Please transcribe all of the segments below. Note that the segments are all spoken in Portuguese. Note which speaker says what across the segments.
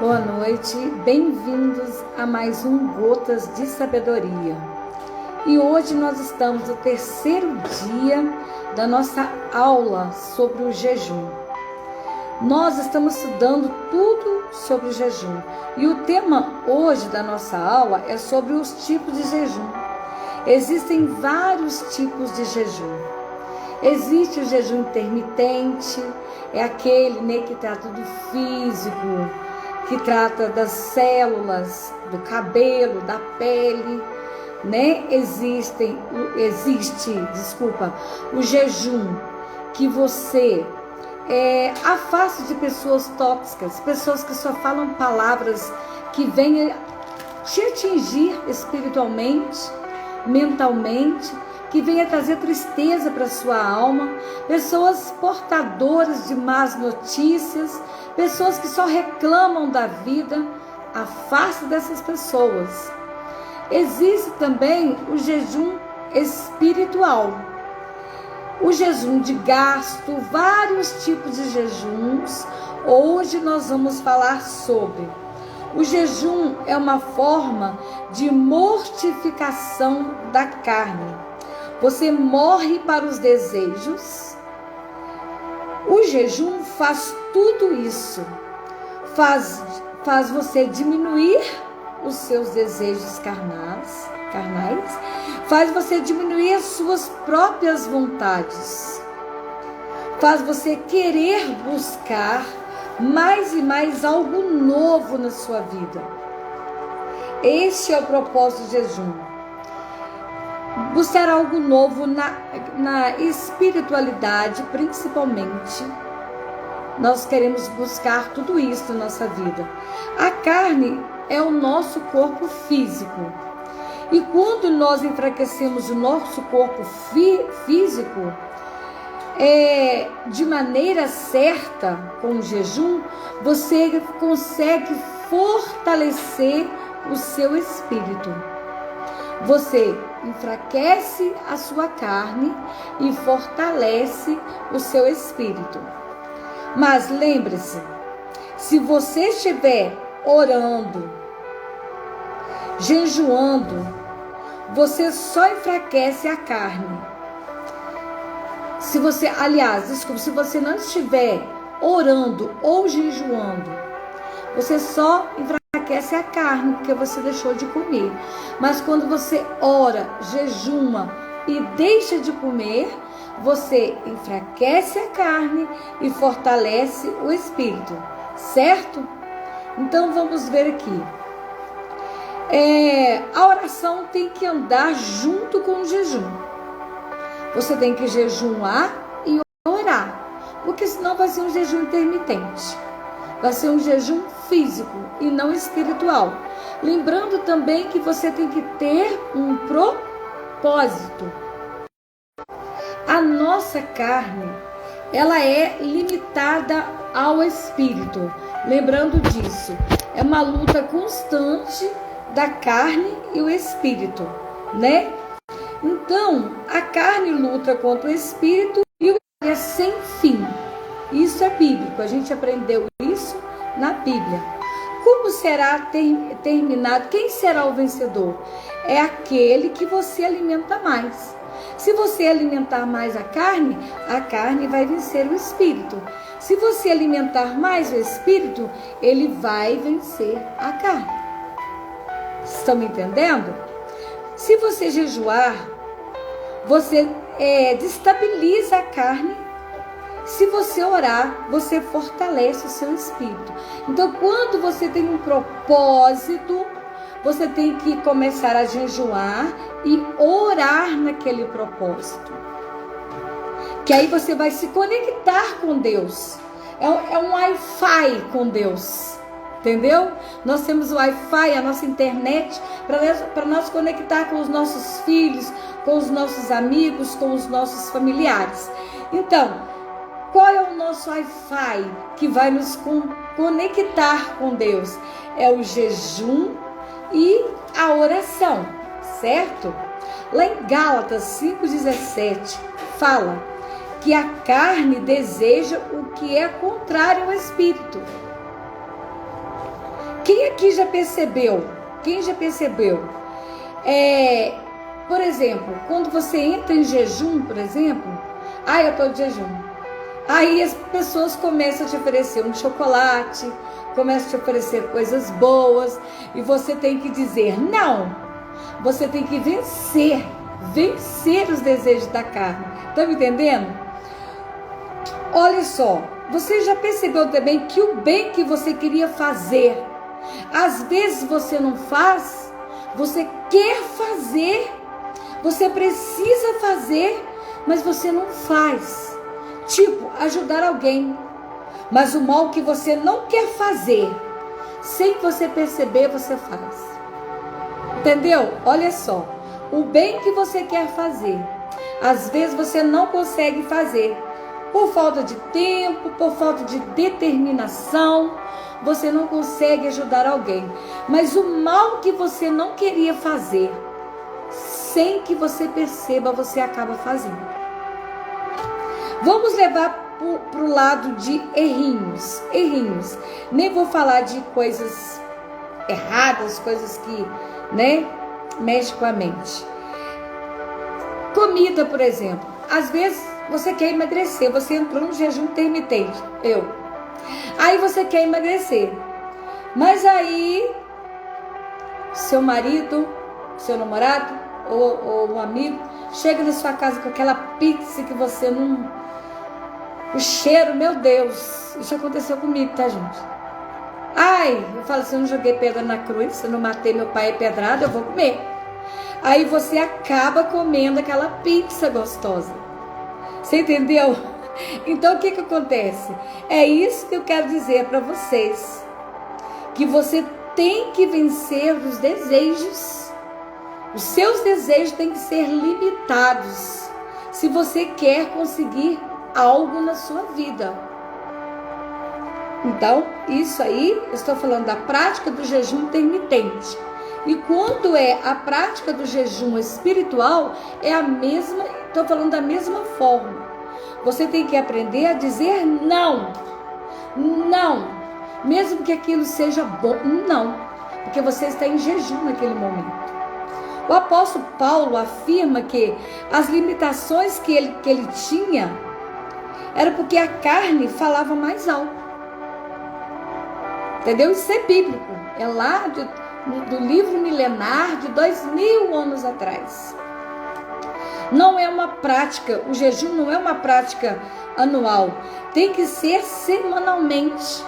Speaker 1: Boa noite, bem-vindos a mais um Gotas de Sabedoria. E hoje nós estamos no terceiro dia da nossa aula sobre o jejum. Nós estamos estudando tudo sobre o jejum. E o tema hoje da nossa aula é sobre os tipos de jejum. Existem vários tipos de jejum. Existe o jejum intermitente, é aquele que trata do físico, que trata das células, do cabelo, da pele, existe o jejum que você afasta de pessoas tóxicas, pessoas que só falam palavras que venham te atingir espiritualmente, mentalmente, que venha trazer tristeza para sua alma, pessoas portadoras de más notícias, pessoas que só reclamam da vida. Afaste dessas pessoas. Existe também o jejum espiritual, o jejum de gasto, vários tipos de jejuns. Hoje nós vamos falar sobre o jejum. É uma forma de mortificação da carne. Você morre para os desejos. O jejum faz tudo isso. Faz você diminuir os seus desejos carnais. Faz você diminuir as suas próprias vontades. Faz você querer buscar mais e mais algo novo na sua vida. Este é o propósito do jejum. Buscar algo novo na espiritualidade, principalmente. Nós queremos buscar tudo isso na nossa vida. A carne é o nosso corpo físico. E quando nós enfraquecemos o nosso corpo físico, de maneira certa, com o jejum, você consegue fortalecer o seu espírito. Você enfraquece a sua carne e fortalece o seu espírito. Mas lembre-se, se você estiver orando, jejuando, você só enfraquece a carne. Se você não estiver orando ou jejuando, você só enfraquece a carne, porque você deixou de comer. Mas quando você ora, jejuma e deixa de comer, você enfraquece a carne e fortalece o espírito, certo? Então vamos ver aqui. A oração tem que andar junto com o jejum. Você tem que jejuar e orar, porque senão vai ser um jejum intermitente. Vai ser um jejum físico e não espiritual. Lembrando também que você tem que ter um propósito. A nossa carne, ela é limitada ao espírito. Lembrando disso, é uma luta constante da carne e o espírito, Então, a carne luta contra o espírito e o é sem fim. Isso é bíblico, a gente aprendeu isso na Bíblia. Como será terminado? Quem será o vencedor? É aquele que você alimenta mais. Se você alimentar mais a carne vai vencer o espírito. Se você alimentar mais o espírito, ele vai vencer a carne. Estão me entendendo? Se você jejuar, você destabiliza a carne. Se você orar, você fortalece o seu espírito. Então, quando você tem um propósito, você tem que começar a jejuar e orar naquele propósito. Que aí você vai se conectar com Deus. É um Wi-Fi com Deus. Entendeu? Nós temos o Wi-Fi, a nossa internet, para nós conectar com os nossos filhos, com os nossos amigos, com os nossos familiares. Então, qual é o nosso Wi-Fi que vai nos conectar com Deus? É o jejum e a oração, certo? Lá em Gálatas 5,17 fala que a carne deseja o que é contrário ao espírito. Quem aqui já percebeu? Quem já percebeu? Por exemplo, quando você entra em jejum, por exemplo, eu estou de jejum. Aí as pessoas começam a te oferecer um chocolate, começam a te oferecer coisas boas, e você tem que dizer não. Você tem que vencer os desejos da carne. Tá me entendendo? Olha só, você já percebeu também que o bem que você queria fazer, às vezes você não faz, você quer fazer, você precisa fazer, mas você não faz. Tipo, ajudar alguém. Mas o mal que você não quer fazer, sem você perceber, você faz. Entendeu? Olha só. O bem que você quer fazer, às vezes você não consegue fazer. Por falta de tempo, por falta de determinação, você não consegue ajudar alguém. Mas o mal que você não queria fazer, sem que você perceba, você acaba fazendo. Vamos levar para o lado de errinhos. Nem vou falar de coisas erradas, coisas que, mexe com a mente. Comida, por exemplo. Às vezes você quer emagrecer, você entrou no jejum intermitente. Aí você quer emagrecer. Mas aí, seu marido, seu namorado ou um amigo chega na sua casa com aquela pizza que você não... O cheiro, meu Deus, isso aconteceu comigo, tá, gente? Eu falo assim, eu não joguei pedra na cruz, se eu não matei meu pai pedrado, eu vou comer. Aí você acaba comendo aquela pizza gostosa. Você entendeu? Então o que acontece? É isso que eu quero dizer para vocês. Que você tem que vencer os desejos. Os seus desejos têm que ser limitados. Se você quer conseguir algo na sua vida. Então, isso aí, eu estou falando da prática do jejum intermitente. E quando é a prática do jejum espiritual, é a mesma, estou falando da mesma forma. Você tem que aprender a dizer não. Não. Mesmo que aquilo seja bom, não. Porque você está em jejum naquele momento. O apóstolo Paulo afirma que as limitações que ele tinha era porque a carne falava mais alto. Entendeu? Isso é bíblico. É lá do livro milenar de 2000 anos atrás. Não é uma prática, o jejum não é uma prática anual. Tem que ser semanalmente.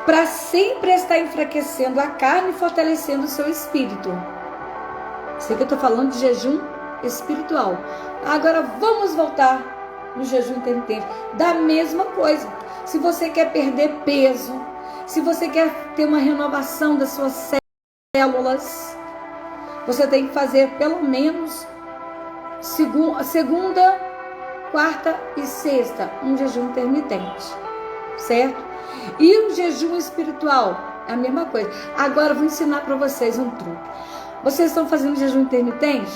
Speaker 1: Para sempre estar enfraquecendo a carne e fortalecendo o seu espírito. Sei que eu estou falando de jejum espiritual. Agora vamos voltar no jejum intermitente. Da mesma coisa. Se você quer perder peso, se você quer ter uma renovação das suas células, você tem que fazer pelo menos segunda, quarta e sexta um jejum intermitente, certo? E o jejum espiritual é a mesma coisa. Agora eu vou ensinar para vocês um truque. Vocês estão fazendo jejum intermitente?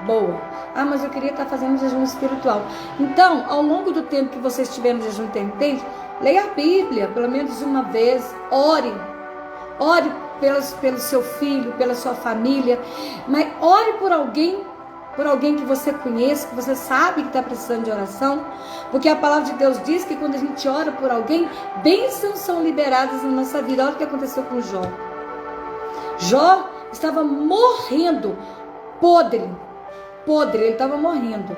Speaker 1: Boa. Mas eu queria estar fazendo jejum espiritual. Então, ao longo do tempo que vocês estiverem no jejum intermitente, leia a Bíblia, pelo menos uma vez. Ore pelo seu filho, pela sua família. Mas ore por alguém que você conhece, que você sabe que está precisando de oração. Porque a palavra de Deus diz que quando a gente ora por alguém, bênçãos são liberadas na nossa vida. Olha o que aconteceu com Jó. Jó estava morrendo, podre, ele estava morrendo.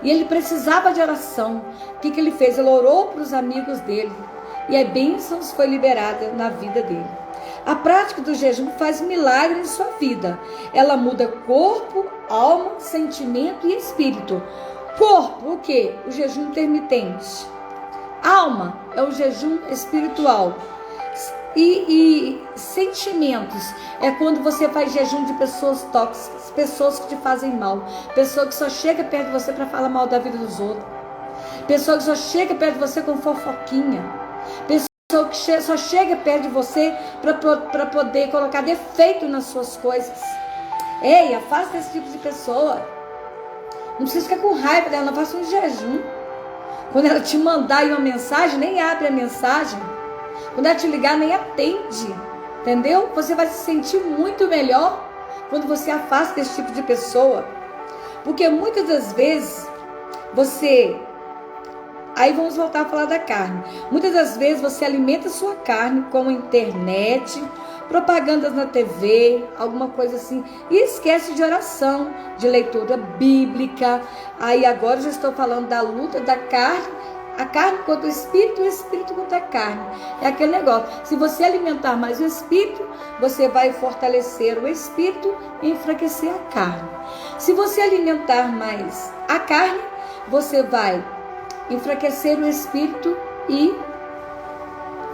Speaker 1: E ele precisava de oração. O que ele fez? Ele orou para os amigos dele. E a bênçãos foi liberada na vida dele. A prática do jejum faz milagre em sua vida. Ela muda corpo, alma, sentimento e espírito. Corpo, o quê? O jejum intermitente. Alma é o jejum espiritual. E sentimentos é quando você faz jejum de pessoas tóxicas, pessoas que te fazem mal, pessoa que só chega perto de você para falar mal da vida dos outros, pessoa que só chega perto de você com fofoquinha, pessoa que só chega perto de você para poder colocar defeito nas suas coisas. Ei, afasta esse tipo de pessoa. Não precisa ficar com raiva dela, não faça um jejum. Quando ela te mandar uma mensagem, nem abre a mensagem. Quando ela te ligar, nem atende. entendeu? Você vai se sentir muito melhor quando você afasta esse tipo de pessoa. Porque muitas das vezes aí vamos voltar a falar da carne. Muitas das vezes você alimenta a sua carne com a internet, propagandas na TV, alguma coisa assim, e esquece de oração, de leitura bíblica. Aí agora eu já estou falando da luta da carne, a carne contra o espírito e o espírito contra a carne. É aquele negócio, se você alimentar mais o espírito, você vai fortalecer o espírito e enfraquecer a carne. Se você alimentar mais a carne, você vai enfraquecer o espírito e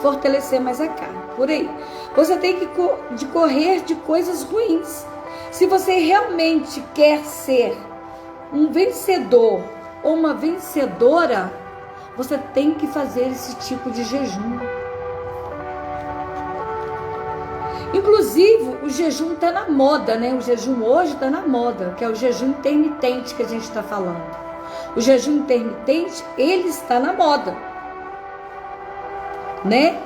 Speaker 1: fortalecer mais a carne. Por aí. Você tem que correr de coisas ruins. Se você realmente quer ser um vencedor ou uma vencedora, você tem que fazer esse tipo de jejum. Inclusive, o jejum está na moda, né? O jejum hoje está na moda, que é o jejum intermitente que a gente está falando. O jejum intermitente, ele está na moda, né?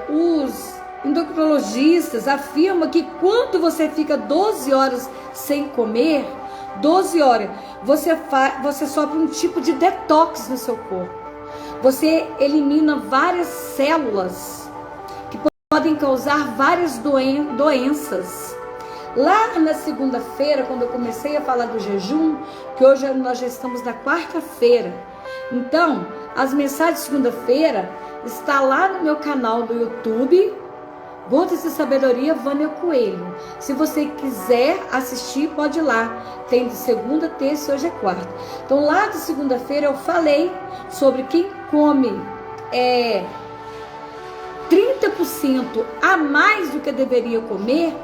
Speaker 1: Os endocrinologistas afirmam que quando você fica 12 horas sem comer, 12 horas, você sofre um tipo de detox no seu corpo. Você elimina várias células que podem causar várias doenças. Lá na segunda-feira, quando eu comecei a falar do jejum, que hoje nós já estamos na quarta-feira. Então, as mensagens de segunda-feira está lá no meu canal do YouTube, Gotas de Sabedoria, Vânia Coelho. Se você quiser assistir, pode ir lá. Tem de segunda, terça e hoje é quarta. Então, lá de segunda-feira eu falei sobre quem come 30% a mais do que deveria comer,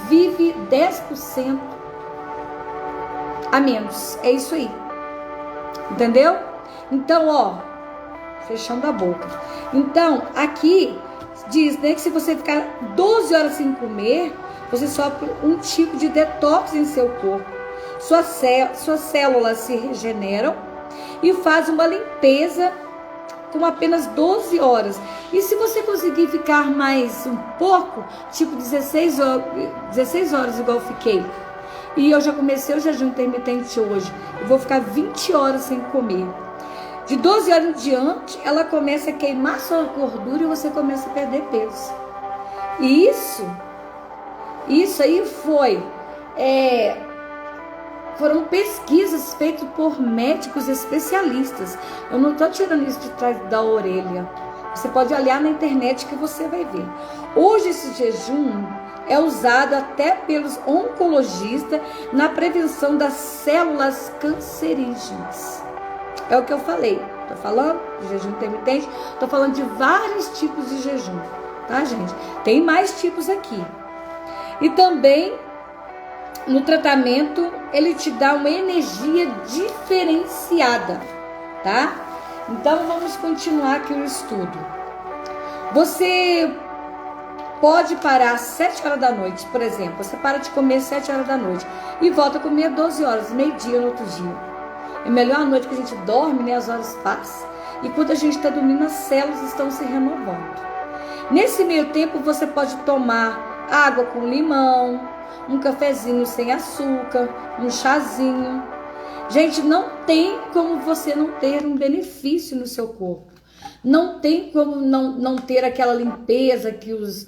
Speaker 1: vive 10% a menos. É isso aí. Entendeu? Então, fechando a boca. Então, aqui diz, né, que se você ficar 12 horas sem comer, você sofre um tipo de detox em seu corpo. Suas células se regeneram e faz uma limpeza com apenas 12 horas. E se você conseguir ficar mais um pouco, tipo 16 horas igual eu fiquei, e eu já comecei o jejum intermitente hoje, eu vou ficar 20 horas sem comer. De 12 horas em diante, ela começa a queimar sua gordura e você começa a perder peso. E isso aí foram pesquisas feitas por médicos especialistas. Eu não estou tirando isso de trás da orelha. Você pode olhar na internet que você vai ver. Hoje esse jejum é usado até pelos oncologistas na prevenção das células cancerígenas. É o que eu falei. Estou falando de jejum intermitente, estou falando de vários tipos de jejum, tá, gente? Tem mais tipos aqui. E também, no tratamento, ele te dá uma energia diferenciada, tá? Então, vamos continuar aqui o estudo. Você pode parar às 7 horas da noite, por exemplo. Você para de comer às 7 horas da noite e volta a comer às 12 horas, meio-dia no outro dia. É melhor a noite que a gente dorme, né? As horas passam. E quando a gente está dormindo, as células estão se renovando. Nesse meio tempo, você pode tomar água com limão, um cafezinho sem açúcar, um chazinho. Gente, não tem como você não ter um benefício no seu corpo. Não tem como não ter aquela limpeza que os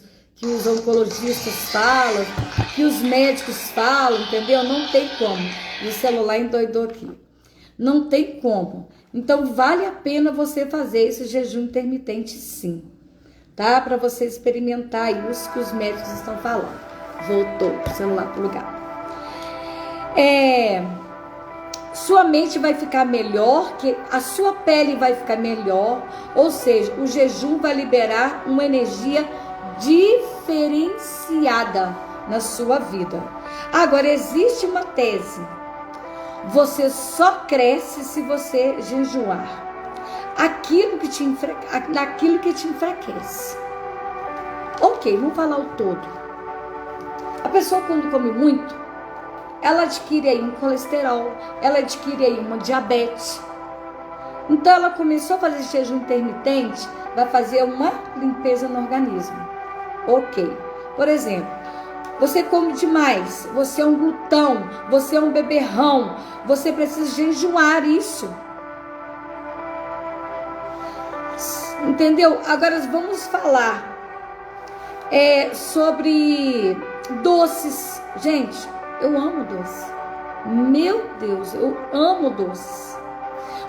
Speaker 1: oncologistas falam, que os médicos falam, entendeu? Não tem como. O celular endoidou aqui. Não tem como. Então, vale a pena você fazer esse jejum intermitente, sim. Tá? Para você experimentar aí os que os médicos estão falando. Voltou o celular pro lugar. Sua mente vai ficar melhor, que a sua pele vai ficar melhor. Ou seja, o jejum vai liberar uma energia diferenciada na sua vida. Agora, existe uma tese. Você só cresce se você jejuar. Aquilo que te enfraquece. Ok, vamos falar o todo. A pessoa quando come muito, ela adquire aí um colesterol, ela adquire aí uma diabetes. Então ela começou a fazer jejum intermitente, vai fazer uma limpeza no organismo. Ok. Por exemplo, você come demais, você é um glutão, você é um beberrão, você precisa jejuar isso. Entendeu? Agora vamos falar sobre doces. Gente, eu amo doce. Meu Deus, eu amo doces.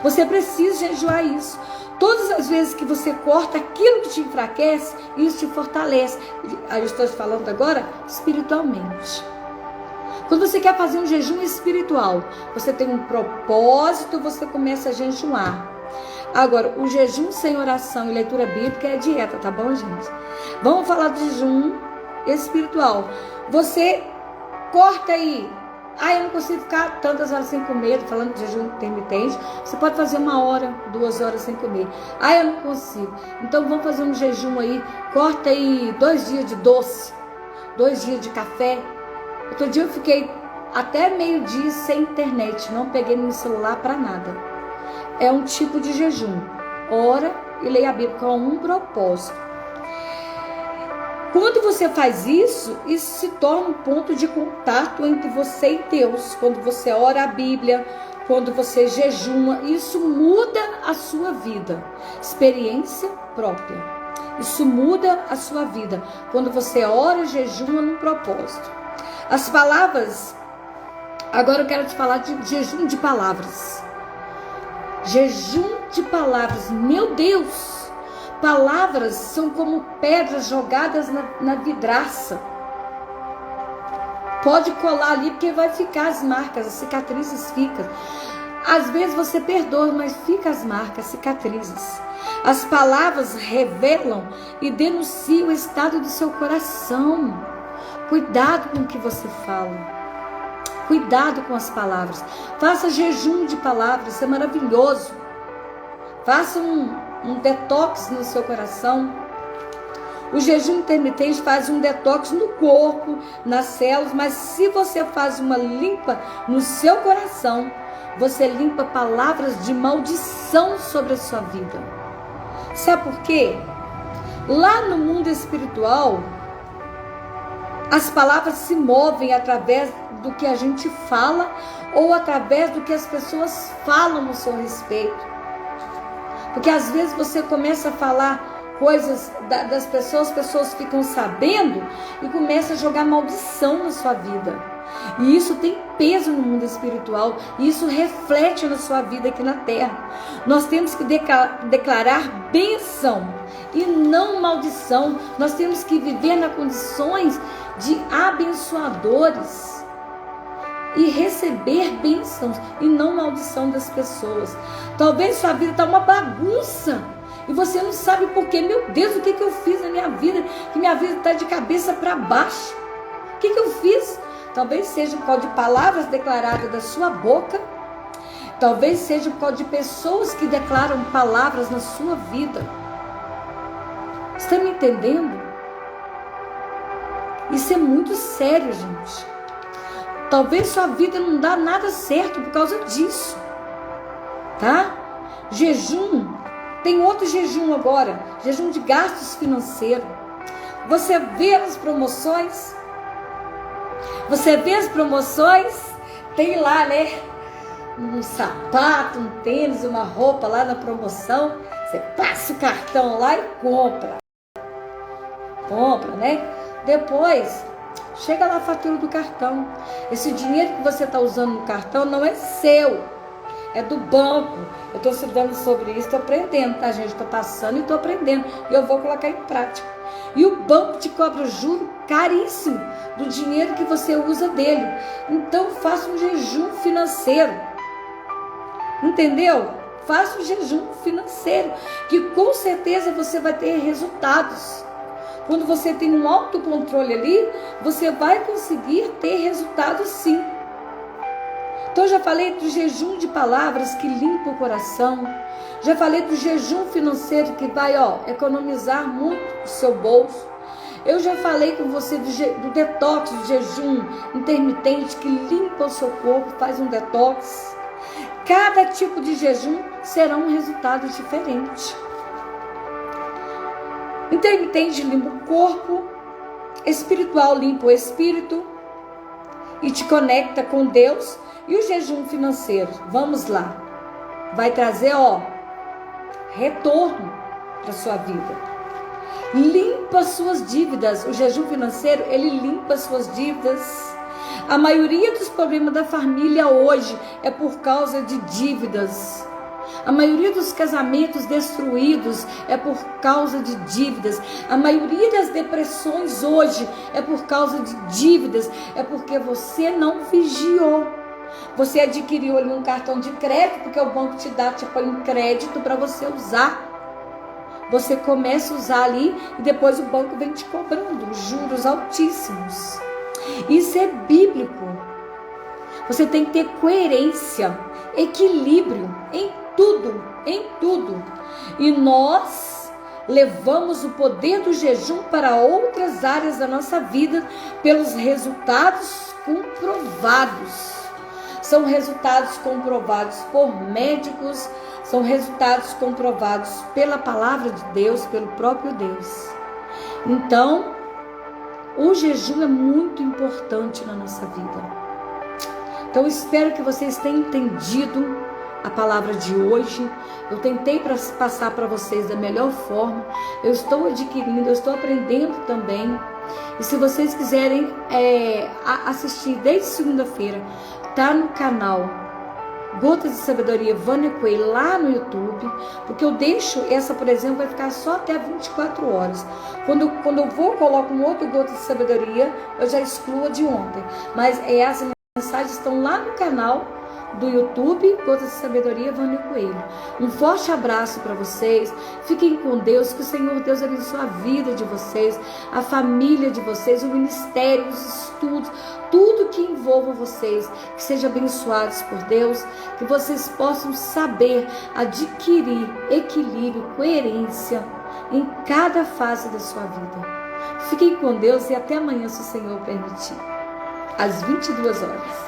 Speaker 1: Você precisa jejuar isso. Todas as vezes que você corta aquilo que te enfraquece, isso te fortalece. Eu estou falando agora espiritualmente. Quando você quer fazer um jejum espiritual, você tem um propósito, você começa a jejuar. Agora, o jejum sem oração e leitura bíblica é dieta, tá bom, gente? Vamos falar do jejum espiritual. Você corta aí. Eu não consigo ficar tantas horas sem comer, falando de jejum intermitente. Você pode fazer 1 hora, 2 horas sem comer. Eu não consigo. Então vamos fazer um jejum aí. Corta aí 2 dias de doce, 2 dias de café. Outro dia eu fiquei até meio-dia sem internet. Não peguei no celular para nada. É um tipo de jejum. Ora e leia a Bíblia com um propósito. Quando você faz isso, isso se torna um ponto de contato entre você e Deus. Quando você ora a Bíblia, quando você jejuma, isso muda a sua vida. Experiência própria. Isso muda a sua vida. Quando você ora e jejuma num propósito. As palavras, agora eu quero te falar de jejum de palavras. Jejum de palavras, meu Deus! Palavras são como pedras jogadas na vidraça. Pode colar ali porque vai ficar as marcas, as cicatrizes ficam. Às vezes você perdoa, mas fica as marcas, cicatrizes. As palavras revelam e denunciam o estado do seu coração. Cuidado com o que você fala. Cuidado com as palavras. Faça jejum de palavras, isso é maravilhoso. Faça um detox no seu coração. O jejum intermitente faz um detox no corpo, nas células, mas se você faz uma limpa no seu coração, você limpa palavras de maldição sobre a sua vida. Sabe por quê? Lá no mundo espiritual, as palavras se movem através do que a gente fala ou através do que as pessoas falam no seu respeito. Porque às vezes você começa a falar coisas das pessoas, as pessoas ficam sabendo e começam a jogar maldição na sua vida. E isso tem peso no mundo espiritual, e isso reflete na sua vida aqui na terra. Nós temos que declarar bênção e não maldição. Nós temos que viver nas condições de abençoadores e receber bênçãos e não maldição das pessoas. Talvez sua vida está uma bagunça e você não sabe por quê. Meu Deus, o que eu fiz na minha vida? Que minha vida está de cabeça para baixo. O que eu fiz? Talvez seja por causa de palavras declaradas da sua boca. Talvez seja por causa de pessoas que declaram palavras na sua vida. Está me entendendo? Isso é muito sério, gente. Talvez sua vida não dá nada certo por causa disso, tá? Jejum, tem outro jejum agora, jejum de gastos financeiros. Você vê as promoções, tem lá, né? Um sapato, um tênis, uma roupa lá na promoção. Você passa o cartão lá e compra, né? Depois chega lá a fatura do cartão. Esse dinheiro que você está usando no cartão não é seu, é do banco. Eu estou estudando sobre isso, estou aprendendo, tá, gente? Estou passando e estou aprendendo. E eu vou colocar em prática. E o banco te cobra juro caríssimo do dinheiro que você usa dele. Então faça um jejum financeiro. Entendeu? Faça um jejum financeiro, que com certeza você vai ter resultados. Quando você tem um autocontrole ali, você vai conseguir ter resultados sim. Então eu já falei do jejum de palavras que limpa o coração. Já falei do jejum financeiro que vai economizar muito o seu bolso. Eu já falei com você do detox, do jejum intermitente que limpa o seu corpo, faz um detox. Cada tipo de jejum será um resultado diferente. Intermitente limpa o corpo, espiritual limpa o espírito e te conecta com Deus. E o jejum financeiro, vamos lá, vai trazer, retorno para sua vida. Limpa suas dívidas. O jejum financeiro, ele limpa suas dívidas. A maioria dos problemas da família hoje é por causa de dívidas. A maioria dos casamentos destruídos é por causa de dívidas. A maioria das depressões hoje é por causa de dívidas. É porque você não vigiou. Você adquiriu ali um cartão de crédito, porque o banco te dá, te põe um crédito para você usar. Você começa a usar ali e depois o banco vem te cobrando juros altíssimos. Isso é bíblico. Você tem que ter coerência, equilíbrio em tudo, em tudo. E nós levamos o poder do jejum para outras áreas da nossa vida pelos resultados comprovados. São resultados comprovados por médicos, são resultados comprovados pela palavra de Deus, pelo próprio Deus. Então, o jejum é muito importante na nossa vida. Então, espero que vocês tenham entendido a palavra de hoje. Eu tentei passar para vocês da melhor forma. Eu estou adquirindo, eu estou aprendendo também. E se vocês quiserem assistir desde segunda-feira, tá no canal Gotas de Sabedoria Vânia Coelho lá no YouTube, porque eu deixo essa, por exemplo, vai ficar só até 24 horas. Quando eu vou, coloco um outro Gotas de Sabedoria, eu já excluo a de ontem. Mas as mensagens estão lá no canal do YouTube, Gotas de Sabedoria Vânia Coelho. Um forte abraço para vocês. Fiquem com Deus, que o Senhor Deus abençoe a vida de vocês, a família de vocês, o ministério, os estudos, tudo que envolva vocês, que sejam abençoados por Deus, que vocês possam saber adquirir equilíbrio, coerência em cada fase da sua vida. Fiquem com Deus e até amanhã, se o Senhor permitir, às 22 horas.